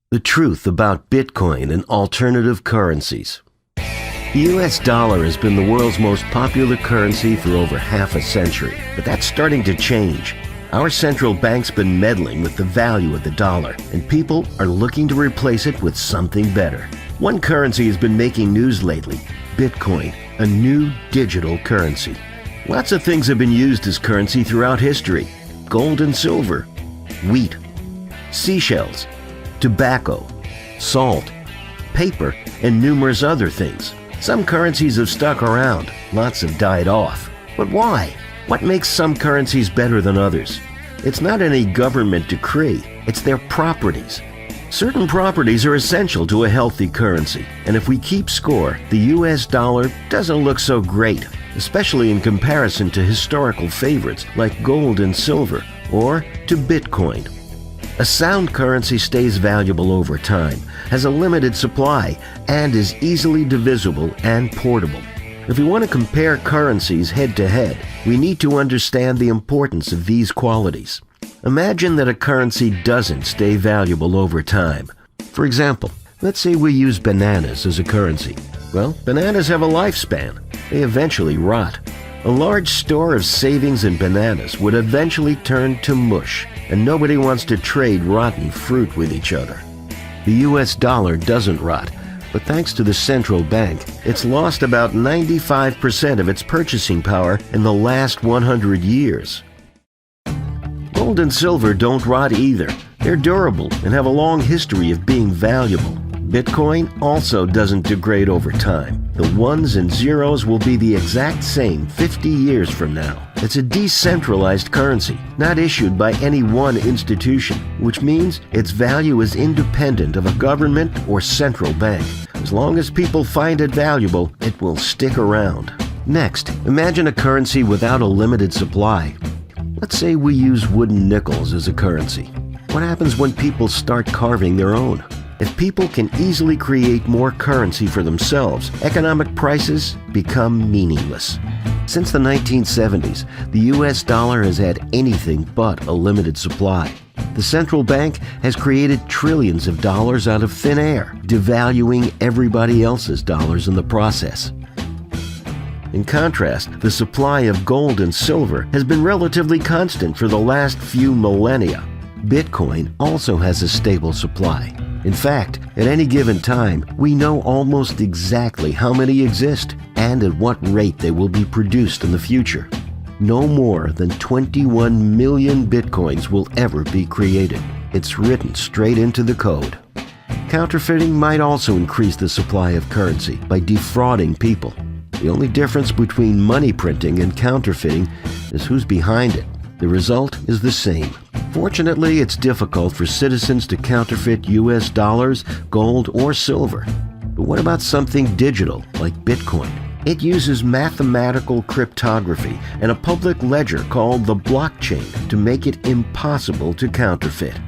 The truth about Bitcoin and alternative currencies. The US dollar has been the world's most popular currency for over half a century, but that's starting to change. Our central bank's been meddling with the value of the dollar, and people are looking to replace it with something better. One currency has been making news lately: Bitcoin, a new digital currency. Lots of things have been used as currency throughout history: gold and silver, wheat, seashells, tobacco, salt, paper, and numerous other things. Some currencies have stuck around, lots have died off. But why? What makes some currencies better than others? It's not any government decree, it's their properties. Certain properties are essential to a healthy currency, and if we keep score, the US dollar doesn't look so great, especially in comparison to historical favorites like gold and silver, or to Bitcoin. A sound currency stays valuable over time, has a limited supply, and is easily divisible and portable. If we want to compare currencies head-to-head, we need to understand the importance of these qualities. Imagine that a currency doesn't stay valuable over time. For example, let's say we use bananas as a currency. Well, bananas have a lifespan. They eventually rot. A large store of savings in bananas would eventually turn to mush, and nobody wants to trade rotten fruit with each other. The US dollar doesn't rot, but thanks to the central bank, it's lost about 95% of its purchasing power in the last 100 years. Gold and silver don't rot either. They're durable and have a long history of being valuable. Bitcoin also doesn't degrade over time. The ones and zeros will be the exact same 50 years from now. It's a decentralized currency, not issued by any one institution, which means its value is independent of a government or central bank. As long as people find it valuable, it will stick around. Next, imagine a currency without a limited supply. Let's say we use wooden nickels as a currency. What happens when people start carving their own? If people can easily create more currency for themselves, economic prices become meaningless. Since the 1970s, the US dollar has had anything but a limited supply. The central bank has created trillions of dollars out of thin air, devaluing everybody else's dollars in the process. In contrast, the supply of gold and silver has been relatively constant for the last few millennia. Bitcoin also has a stable supply. In fact, at any given time, we know almost exactly how many exist and at what rate they will be produced in the future. No more than 21 million Bitcoins will ever be created. It's written straight into the code. Counterfeiting might also increase the supply of currency by defrauding people. The only difference between money printing and counterfeiting is who's behind it. The result is the same. Fortunately, it's difficult for citizens to counterfeit US dollars, gold, or silver. But what about something digital like Bitcoin? It uses mathematical cryptography and a public ledger called the blockchain to make it impossible to counterfeit.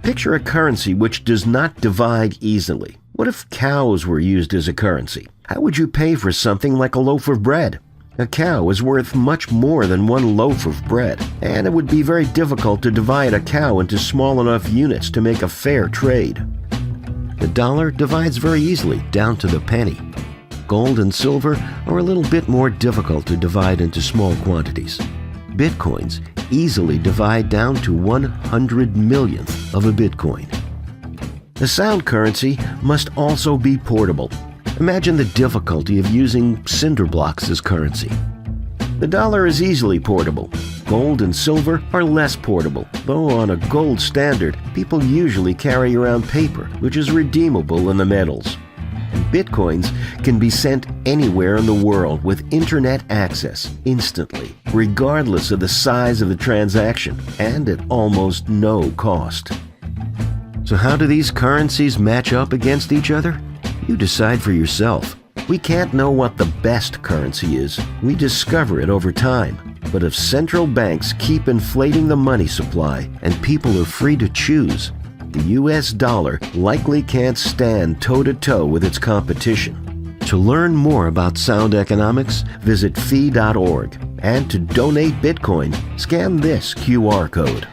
Picture a currency which does not divide easily. What if cows were used as a currency? How would you pay for something like a loaf of bread? A cow is worth much more than one loaf of bread, and it would be very difficult to divide a cow into small enough units to make a fair trade. The dollar divides very easily, down to the penny. Gold and silver are a little bit more difficult to divide into small quantities. Bitcoins easily divide down to 100 millionth of a Bitcoin. A sound currency must also be portable. Imagine the difficulty of using cinder blocks as currency. The dollar is easily portable. Gold and silver are less portable, though on a gold standard, people usually carry around paper, which is redeemable in the metals. And Bitcoins can be sent anywhere in the world with internet access instantly, regardless of the size of the transaction, and at almost no cost. So how do these currencies match up against each other? You decide for yourself. We can't know what the best currency is. We discover it over time. But if central banks keep inflating the money supply and people are free to choose, the US dollar likely can't stand toe-to-toe with its competition. To learn more about sound economics, visit fee.org. And to donate Bitcoin, scan this QR code.